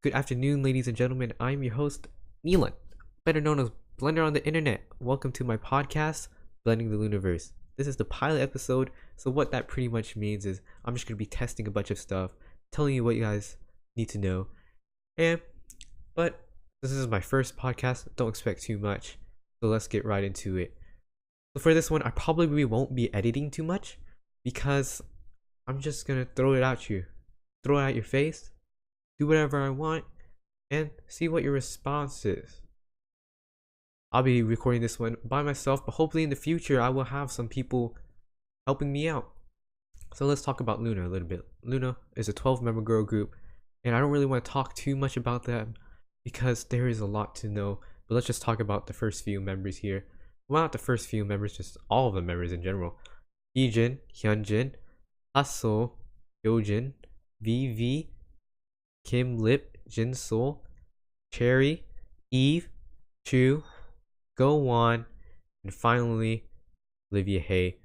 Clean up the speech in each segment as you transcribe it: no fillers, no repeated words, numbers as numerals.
Good afternoon, ladies and gentlemen. I'm your host, Neelan, better known as Blender on the internet. Welcome to my podcast, Blending the Loonaverse. This is the pilot episode, so what that pretty much means is I'm just going to be testing a bunch of stuff, telling you what you guys need to know. But this is my first podcast, don't expect too much, so let's get right into it. So for this one, I probably won't be editing too much because I'm just going to throw it at you. Throw it at your face, do whatever I want, and see what your response is. I'll be recording this one by myself, but hopefully in the future I will have some people helping me out. So let's talk about Loona a little bit. Loona is a 12-member girl group, and I don't really want to talk too much about them because there is a lot to know, but let's just talk about the first few members here. Well, not the first few members, just all of the members in general. Heejin, Hyunjin, Haso, Hyojin, VV, Kim Lip, Jin Sol, Cherry, Eve, Chu, Go Won, and finally Olivia Hay.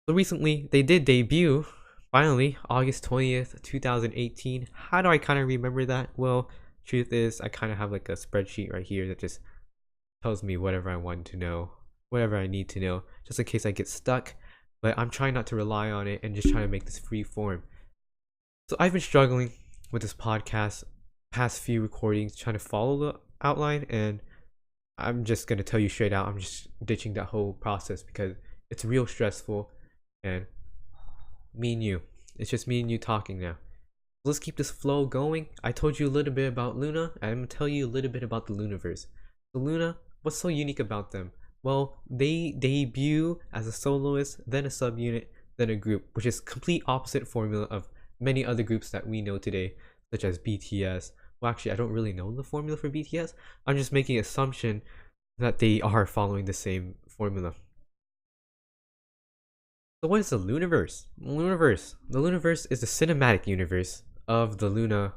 So recently they did debut, finally, August 20th, 2018. How do I kind of remember that? Well, truth is I kind of have like a spreadsheet right here that just tells me whatever I want to know, whatever I need to know, just in case I get stuck. But I'm trying not to rely on it and just trying to make this free form. So I've been struggling with this podcast, past few recordings, trying to follow the outline, and I'm just gonna tell you straight out, I'm just ditching that whole process because it's real stressful. And me and you, it's just me and you talking now. Let's keep this flow going. I told you a little bit about Loona, and I'm gonna tell you a little bit about the Loonaverse. So Loona, what's so unique about them? Well, they debut as a soloist, then a subunit, then a group, which is complete opposite formula of many other groups that we know today, such as BTS. Well, actually, I don't really know the formula for BTS. I'm just making an assumption that they are following the same formula. So what is the Loonaverse? The Loonaverse is the cinematic universe of the Loona,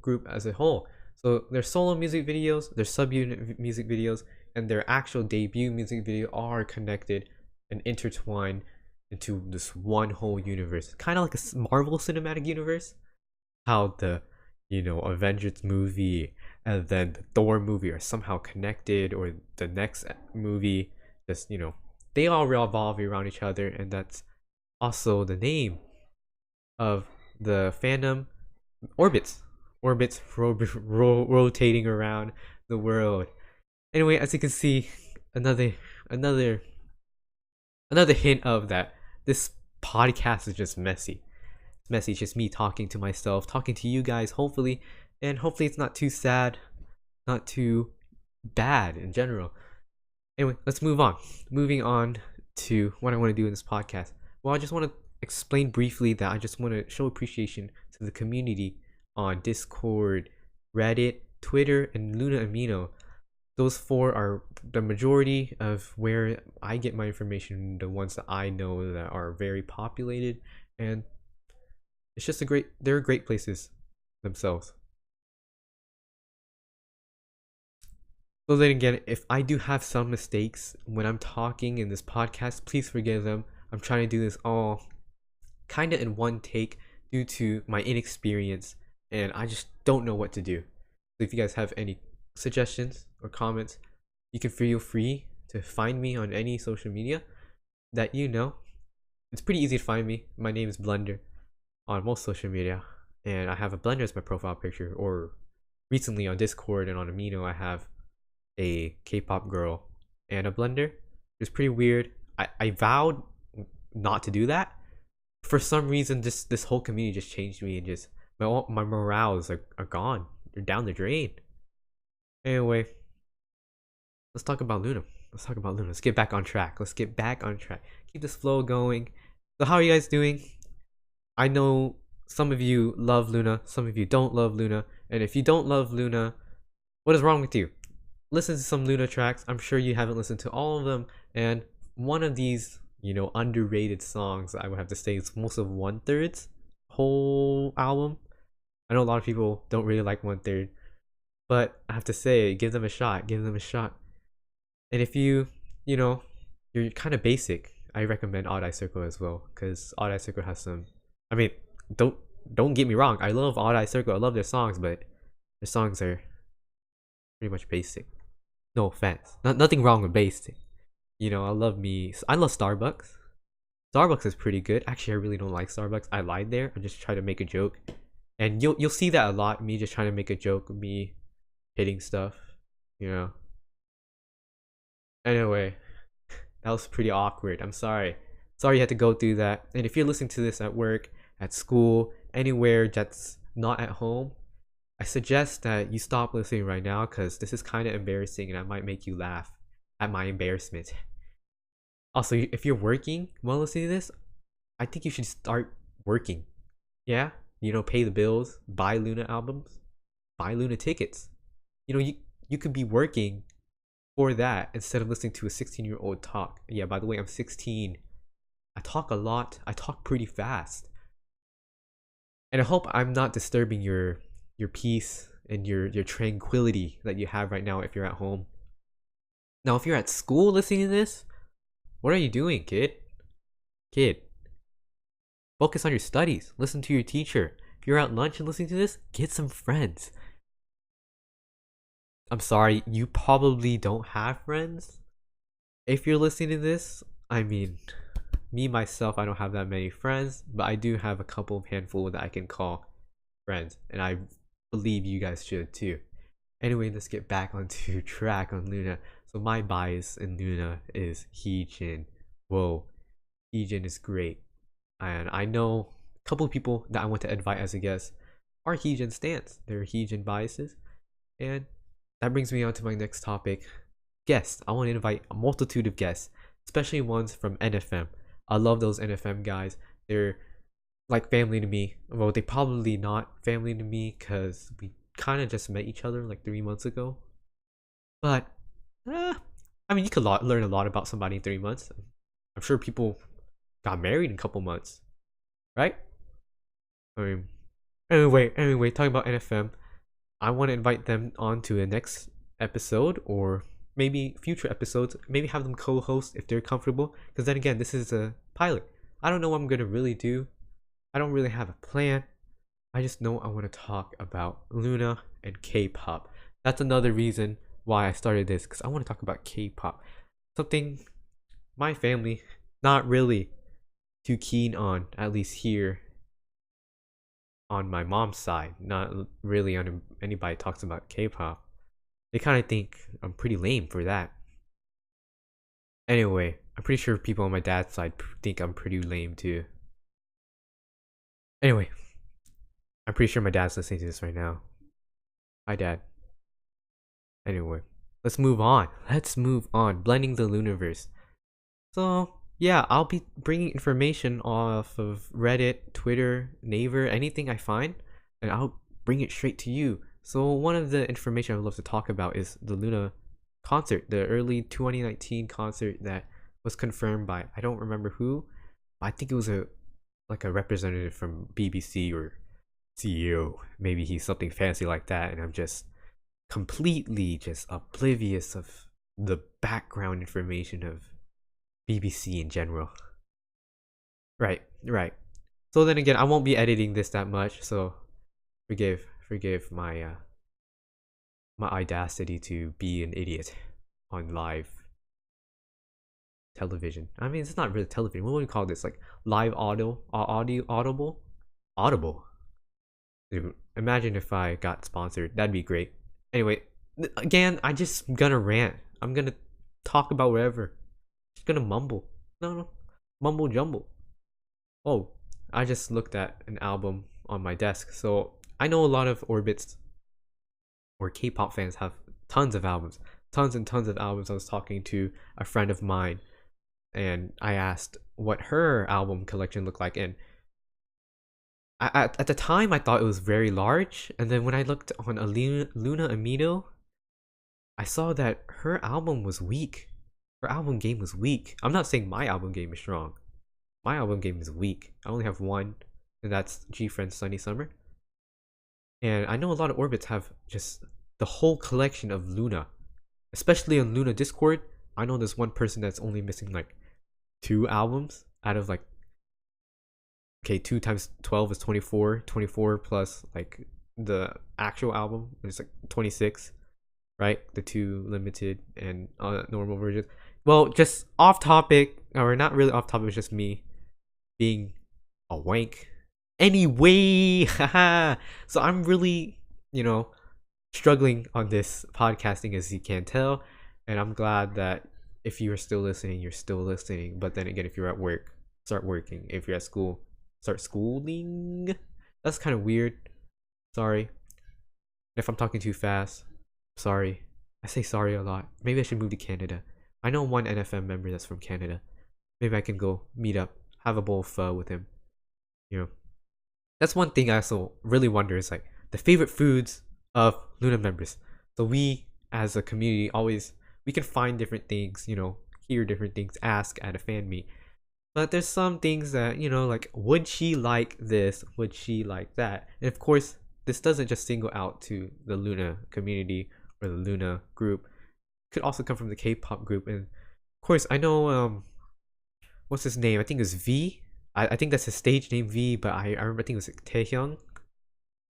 group as a whole. So their solo music videos, their subunit music videos, and their actual debut music video are connected and intertwined into this one whole universe, kind of like a Marvel cinematic universe. How the Avengers movie and then the Thor movie are somehow connected, or the next movie just they all revolve around each other, and that's also the name of the fandom. Orbits rotating around the world. Anyway, as you can see, another hint of that this podcast is just messy. It's messy. It's just me talking to myself, talking to you guys, hopefully, and hopefully it's not too sad, not too bad in general. Anyway, let's move on. Moving on to what I want to do in this podcast. Well, I just want to explain briefly that I just want to show appreciation to the community on Discord, Reddit, Twitter, and Loona Amino. Those four are the majority of where I get my information, the ones that I know that are very populated, and it's just they're great places themselves. So then again, if I do have some mistakes when I'm talking in this podcast, please forgive them. I'm trying to do this all kind of in one take due to my inexperience, and I just don't know what to do. So if you guys have any suggestions or comments, you can feel free to find me on any social media that it's pretty easy to find me. My name is Blender on most social media, and I have a Blender as my profile picture, or recently on Discord and on Amino I have a K-pop girl and a Blender. It's pretty weird. I vowed not to do that. For some reason this whole community just changed me, and just my morals are gone. They're down the drain. Anyway, let's talk about Loona. Let's get back on track. Keep this flow going. So how are you guys doing? I know some of you love Loona, some of you don't love Loona, and if you don't love Loona, what is wrong with you? Listen to some Loona tracks. I'm sure you haven't listened to all of them, and one of these, underrated songs, I would have to say, is most of 1/3's whole album. I know a lot of people don't really like 1/3, but I have to say, give them a shot. And if you're kind of basic, I recommend Odd Eye Circle as well, because Odd Eye Circle has some. I mean, don't get me wrong. I love Odd Eye Circle. I love their songs, but The songs are pretty much basic. No offense. Nothing wrong with basic. You know, I love Starbucks. Starbucks is pretty good. Actually, I really don't like Starbucks. I lied there. I just try to make a joke. And you'll see that a lot, me just trying to make a joke, me hitting stuff, you know. Anyway, that was pretty awkward. I'm sorry. Sorry you had to go through that. And if you're listening to this at work, at school, anywhere that's not at home, I suggest that you stop listening right now because this is kind of embarrassing and I might make you laugh at my embarrassment. Also, if you're working while listening to this, I think you should start working. Yeah? You know, pay the bills, buy Luna albums, buy Luna tickets. You know, you could be working for that instead of listening to a 16-year-old talk. Yeah, by the way, I'm 16. I talk a lot. I talk pretty fast. And I hope I'm not disturbing your peace and your tranquility that you have right now if you're at home. Now, if you're at school listening to this, what are you doing, kid? Kid, focus on your studies. Listen to your teacher. If you're at lunch and listening to this, get some friends. I'm sorry, you probably don't have friends. If you're listening to this, I mean, me myself, I don't have that many friends, but I do have a couple of handful that I can call friends, and I believe you guys should too. Anyway, let's get back onto track on Luna. So my bias in Luna is Heejin. Whoa, Heejin is great, and I know a couple of people that I want to invite as a guest are Heejin stans. They're Heejin biases, and that brings me on to my next topic. Guests. I want to invite a multitude of guests, especially ones from NFM. I love those NFM guys. They're like family to me. Well, they probably not family to me because we kind of just met each other like 3 months ago. But, I mean, you could learn a lot about somebody in 3 months. I'm sure people got married in a couple months, right? I mean, anyway, talking about NFM, I want to invite them on to the next episode or maybe future episodes. Maybe have them co-host if they're comfortable. Because then again, this is a pilot. I don't know what I'm gonna really do. I don't really have a plan. I just know I want to talk about Luna and K-pop. That's another reason why I started this, because I want to talk about K-pop. Something my family not really too keen on, at least here on my mom's side. Not really on anybody talks about K-pop. They kind of think I'm pretty lame for that. Anyway, I'm pretty sure people on my dad's side think I'm pretty lame too. Anyway, I'm pretty sure my dad's listening to this right now. Hi, Dad. Anyway, let's move on. Blending the Loonaverse. So, yeah, I'll be bringing information off of Reddit, Twitter, Naver, anything I find, and I'll bring it straight to you. So, one of the information I would love to talk about is the Luna concert, the early 2019 concert that was confirmed by, I don't remember who, but I think it was a representative from BBC or CEO. Maybe he's something fancy like that, and I'm just completely just oblivious of the background information of BBC in general. Right. So then again, I won't be editing this that much, so forgive my my audacity to be an idiot on live television. I mean, it's not really television. What would we call this? Like live audible. Dude, imagine if I got sponsored. That'd be great. Anyway, again, I just gonna rant. I'm gonna talk about whatever. Just gonna mumble. No, mumble jumble. Oh, I just looked at an album on my desk. So I know a lot of orbits or K-pop fans have tons of albums, tons and tons of albums. I was talking to a friend of mine, and I asked what her album collection looked like, and at the time I thought it was very large, and then when I looked on a Luna Amino, I saw that her album was weak. Her album game was weak. I'm not saying my album game is strong. My album game is weak. I only have one, and that's G-Friend's Sunny Summer. And I know a lot of orbits have just the whole collection of Luna, especially on Luna Discord. I know there's one person that's only missing like 2 albums out of like, okay, 2 times 12 is 24. 24 plus like the actual album. It's like 26, right? The two limited and normal versions. Well, just off topic, or not really off topic, it's just me being a wank. Anyway, haha. So I'm really, struggling on this podcasting, as you can tell. And I'm glad that if you're still listening, you're still listening. But then again, if you're at work, start working. If you're at school, start schooling. That's kind of weird. Sorry. If I'm talking too fast, sorry. I say sorry a lot. Maybe I should move to Canada. I know one NFM member that's from Canada. Maybe I can go meet up, have a bowl of pho with him. You know, that's one thing I also really wonder is like the favorite foods of Luna members. So we as a community always we can find different things, hear different things, ask at a fan meet. But there's some things that, like would she like this? Would she like that? And of course, this doesn't just single out to the Luna community or the Luna group. It could also come from the K-pop group. And of course, I know what's his name? I think it's V. I think that's his stage name V, but I remember I think it was Taehyung.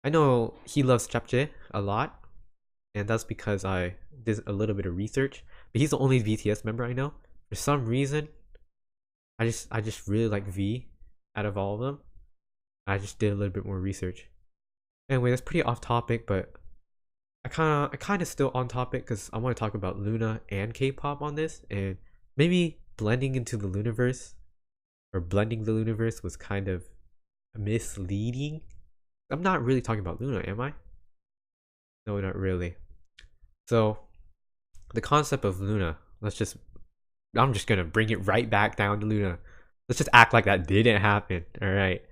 I know he loves Japchae a lot, and that's because I did a little bit of research. But he's the only BTS member I know. For some reason, I just really like V out of all of them. I just did a little bit more research. Anyway, that's pretty off topic, but I kind of still on topic because I want to talk about Luna and K-pop on this, and maybe blending into the Loonaverse or blending the Loonaverse was kind of misleading. I'm not really talking about Luna, am I? No, not really. So the concept of Luna, I'm just gonna bring it right back down to Luna. Let's just act like that didn't happen. Alright,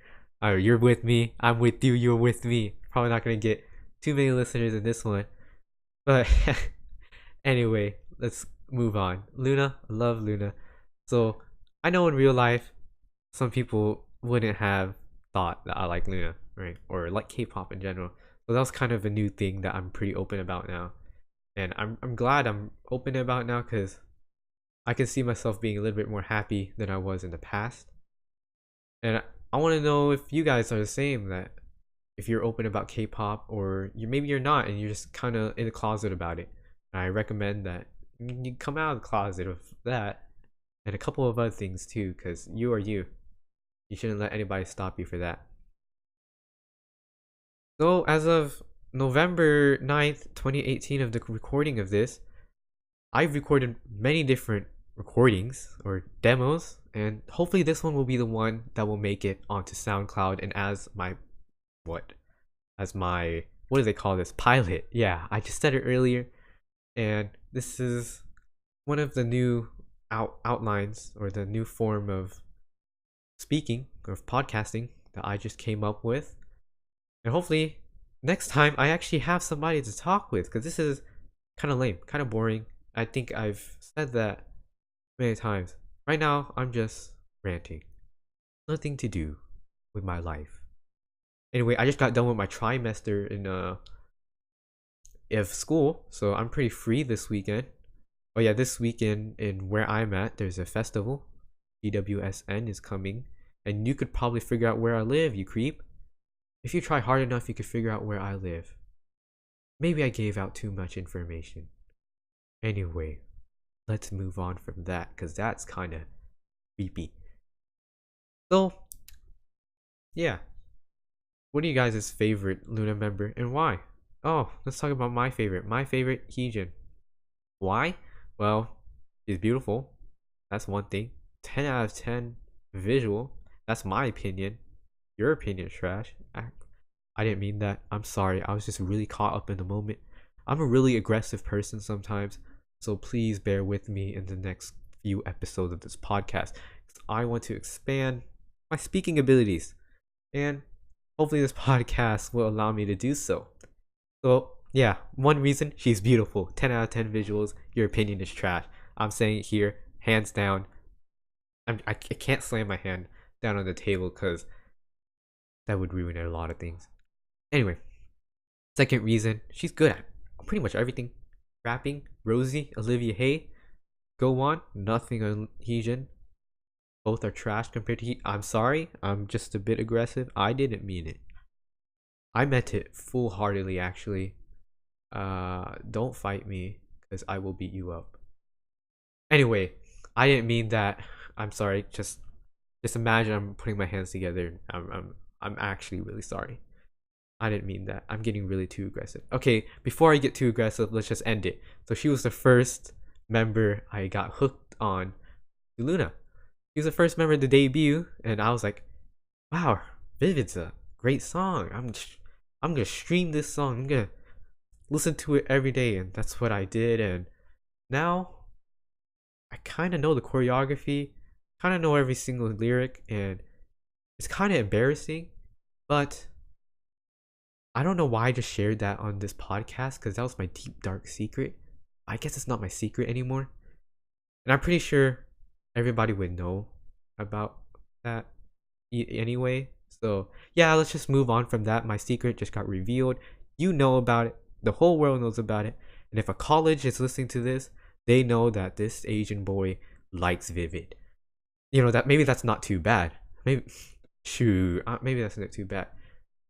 you're with me, I'm with you, you're with me. Probably not gonna get too many listeners in this one. But anyway, let's move on. Luna, I love Luna. So I know in real life, some people wouldn't have thought that I like Luna, right? Or like K-pop in general. So that was kind of a new thing that I'm pretty open about now. And I'm glad I'm open about now because I can see myself being a little bit more happy than I was in the past. And I want to know if you guys are the same, that if you're open about K-pop or maybe you're not and you're just kind of in the closet about it. And I recommend that you come out of the closet of that and a couple of other things too, because you are you. You shouldn't let anybody stop you for that. So as of November 9th, 2018 of the recording of this, I've recorded many different recordings or demos, and hopefully this one will be the one that will make it onto SoundCloud and as my what do they call this, pilot. Yeah, I just said it earlier, and this is one of the new outlines or the new form of speaking of podcasting that I just came up with. And hopefully next time I actually have somebody to talk with, because this is kind of lame, kind of boring. I think I've said that many times. Right now I'm just ranting. Nothing to do with my life. Anyway, I just got done with my trimester in of school, so I'm pretty free this weekend. Oh yeah, this weekend in where I'm at, there's a festival. EWSN is coming, and you could probably figure out where I live, you creep. If you try hard enough, you could figure out where I live. Maybe I gave out too much information. Anyway, let's move on from that, because that's kind of creepy. So, yeah. What are you guys' favorite Luna member and why? Oh, let's talk about my favorite. My favorite, Heejin. Why? Well, she's beautiful. That's one thing. 10 out of 10 visual. That's my opinion. Your opinion is trash. I didn't mean that. I'm sorry. I was just really caught up in the moment. I'm a really aggressive person sometimes, so please bear with me in the next few episodes of this podcast. I want to expand my speaking abilities, and hopefully this podcast will allow me to do so. So yeah, one reason, she's beautiful. 10 out of 10 visuals. Your opinion is trash. I'm saying it here, hands down. I can't slam my hand down on the table because that would ruin a lot of things. Anyway, second reason, she's good at pretty much everything. Rapping, Rosie, Olivia Hay. Go on, nothing on Heejin. Both are trash compared to I'm sorry, I'm just a bit aggressive. I didn't mean it. I meant it full heartedly actually. Don't fight me because I will beat you up. Anyway, I didn't mean that. I'm sorry. Just imagine I'm putting my hands together. I'm actually really sorry. I didn't mean that. I'm getting really too aggressive. Okay, before I get too aggressive, let's just end it. So she was the first member I got hooked on to Luna. She was the first member to debut, and I was like, wow, Vivid's a great song. I'm gonna stream this song. I'm gonna listen to it every day, and that's what I did. And now I kind of know the choreography, kind of know every single lyric, and it's kind of embarrassing, but I don't know why I just shared that on this podcast because that was my deep dark secret. I guess it's not my secret anymore, and I'm pretty sure everybody would know about that anyway. So yeah, let's just move on from that. My secret just got revealed. You know about it. The whole world knows about it. And if a college is listening to this, they know that this Asian boy likes Vivid. You know that maybe that's not too bad. Maybe shoot, maybe that's not too bad.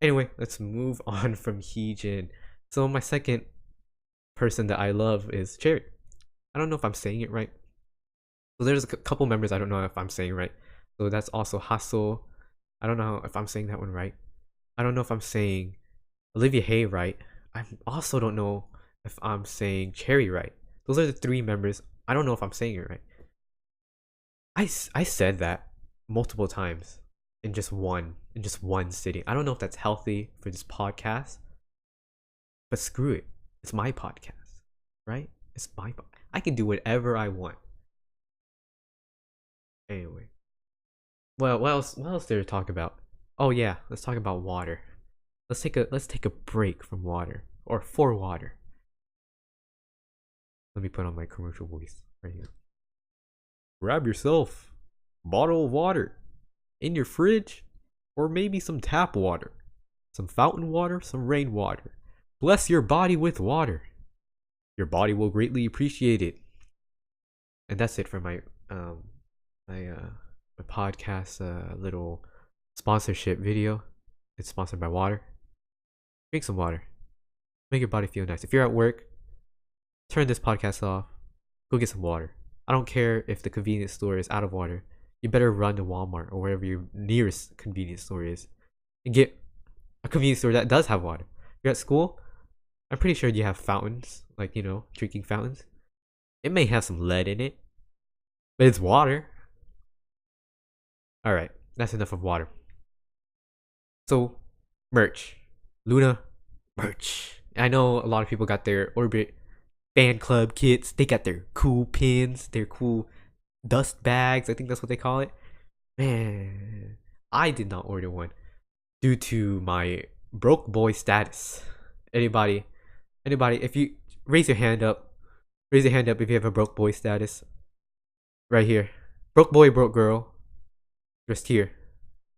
Anyway, let's move on from Heejin. So my second person that I love is Cherry. I don't know if I'm saying it right. So there's a couple members I don't know if I'm saying right. So that's also Hasso. I don't know if I'm saying that one right. I don't know if I'm saying Olivia Hay right. I also don't know if I'm saying Cherry right. Those are the three members. I don't know if I'm saying it right. I said that multiple times in just one sitting. I don't know if that's healthy for this podcast, but screw it. It's my podcast, right? It's my I can do whatever I want. Anyway, well, what else there to talk about? Oh yeah, let's talk about water. Let's take a break from water or for water. Let me put on my commercial voice right here. Grab yourself a bottle of water in your fridge, or maybe some tap water, some fountain water, some rainwater. Bless your body with water. Your body will greatly appreciate it. And that's it for my my podcast little sponsorship video. It's sponsored by water. Drink some water. Make your body feel nice. If you're at work, turn this podcast off. Go get some water. I don't care if the convenience store is out of water. You better run to Walmart or wherever your nearest convenience store is and get a convenience store that does have water. If you're at school, I'm pretty sure you have fountains, like, you know, drinking fountains. It may have some lead in it, but it's water. Alright, that's enough of water. So, merch. Luna merch. I know a lot of people got their Orbit fan club kits. They got their cool pins, their cool dust bags. I think that's what they call it. Man, I did not order one due to my broke boy status. Anybody, if you raise your hand up if you have a broke boy status. Right here. Broke boy, broke girl. Just here.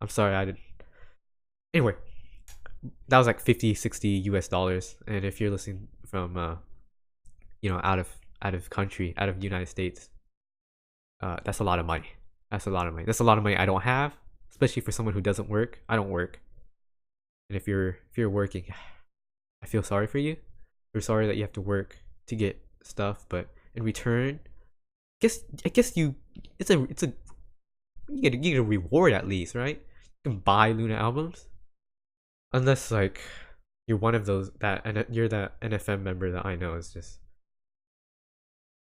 I'm sorry, I didn't. Anyway, that was like 50, 60 US dollars. And if you're listening from out of country, out of the United States, that's a lot of money. That's a lot of money I don't have, especially for someone who doesn't work. I don't work. And if you're working, I feel sorry for you. You're sorry that you have to work to get stuff, but in return, I guess you get a reward at least, right? You can buy Luna albums, unless like you're one of those and you're that NFM member that I know is just,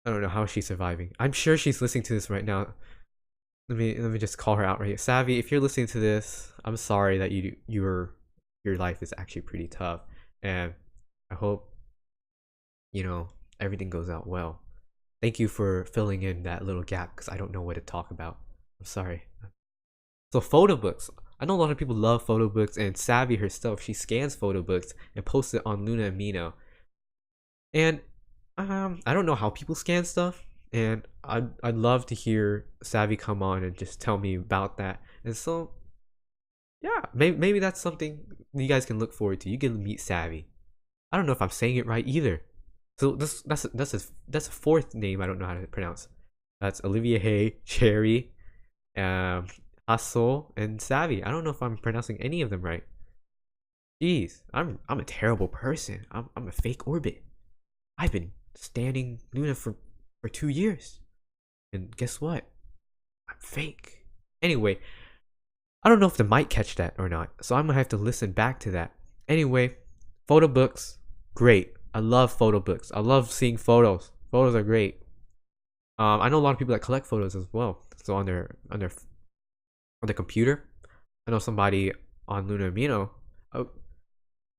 I don't know how she's surviving. I'm sure she's listening to this right now. Let me just call her out right here. Savvy, if you're listening to this, I'm sorry that your life is actually pretty tough, and I hope everything goes out well. Thank you for filling in that little gap because I don't know what to talk about. I'm sorry. So photo books. I know a lot of people love photo books, and Savvy herself, she scans photo books and posts it on Luna Amino. And I don't know how people scan stuff, and I'd love to hear Savvy come on and just tell me about that. And so yeah, maybe that's something you guys can look forward to. You can meet Savvy. I don't know if I'm saying it right either. So that's a fourth name I don't know how to pronounce. That's Olivia Hay, Cherry, Hasso, and Savvy. I don't know if I'm pronouncing any of them right. Jeez, I'm a terrible person. I'm a fake orbit. I've been standing Luna for 2 years, and guess what? I'm fake. Anyway, I don't know if the mic catch that or not, so I'm gonna have to listen back to that. Anyway, photo books, great. I love photo books. I love seeing photos. Photos are great. I know a lot of people that collect photos as well. So on the computer, I know somebody on Luna Amino. Oh,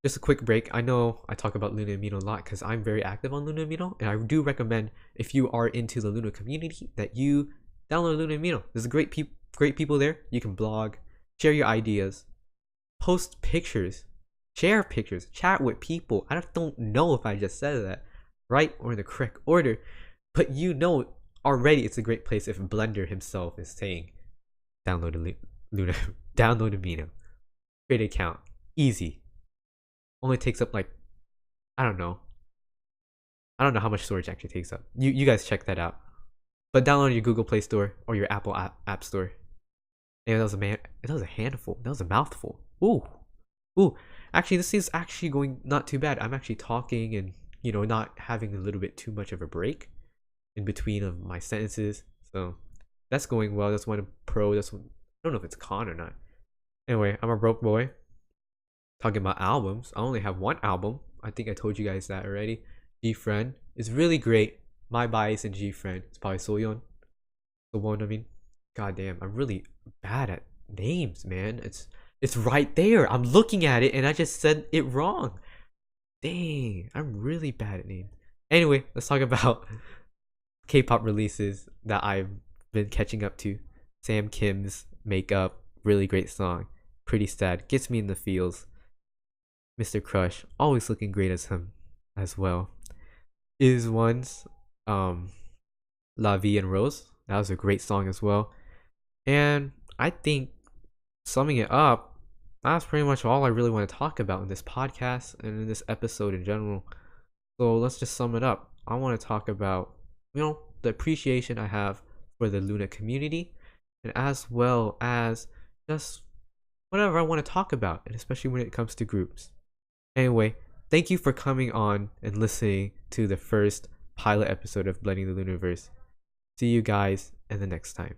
just a quick break. I know I talk about Luna Amino a lot because I'm very active on Luna Amino, and I do recommend if you are into the Luna community that you download Luna Amino. There's great people there. You can blog, share your ideas, post pictures, share pictures, chat with people. I don't know if I just said that right or in the correct order, but you know already it's a great place if Blender himself is saying download Luna, download Amino, create an account, easy. Only takes up like I don't know. I don't know how much storage actually takes up. You guys check that out. But download your Google Play Store or your Apple App Store. Yeah, that was that was a handful. That was a mouthful. Ooh. Ooh. Actually, this is actually going not too bad. I'm actually talking and not having a little bit too much of a break in between of my sentences. So that's going well. That's one pro. That's one, I don't know if it's con or not. Anyway, I'm a broke boy. Talking about albums, I only have one album. I think I told you guys that already. G Friend is really great. My bias in G Friend is probably Soyeon. The one I mean. God damn, I'm really bad at names, man. It's right there. I'm looking at it and I just said it wrong. Dang, I'm really bad at names. Anyway, let's talk about K-pop releases that I've been catching up to. Sam Kim's Makeup, really great song. Pretty Sad, gets me in the feels. Mr. Crush, always looking great as him as well. Is One's La Vie and Rose, that was a great song as well. And I think summing it up, that's pretty much all I really want to talk about in this podcast and in this episode in general. So let's just sum it up. I want to talk about, the appreciation I have for the Luna community, and as well as just whatever I want to talk about, and especially when it comes to groups. Anyway, thank you for coming on and listening to the first pilot episode of Blending the Loonaverse. See you guys in the next time.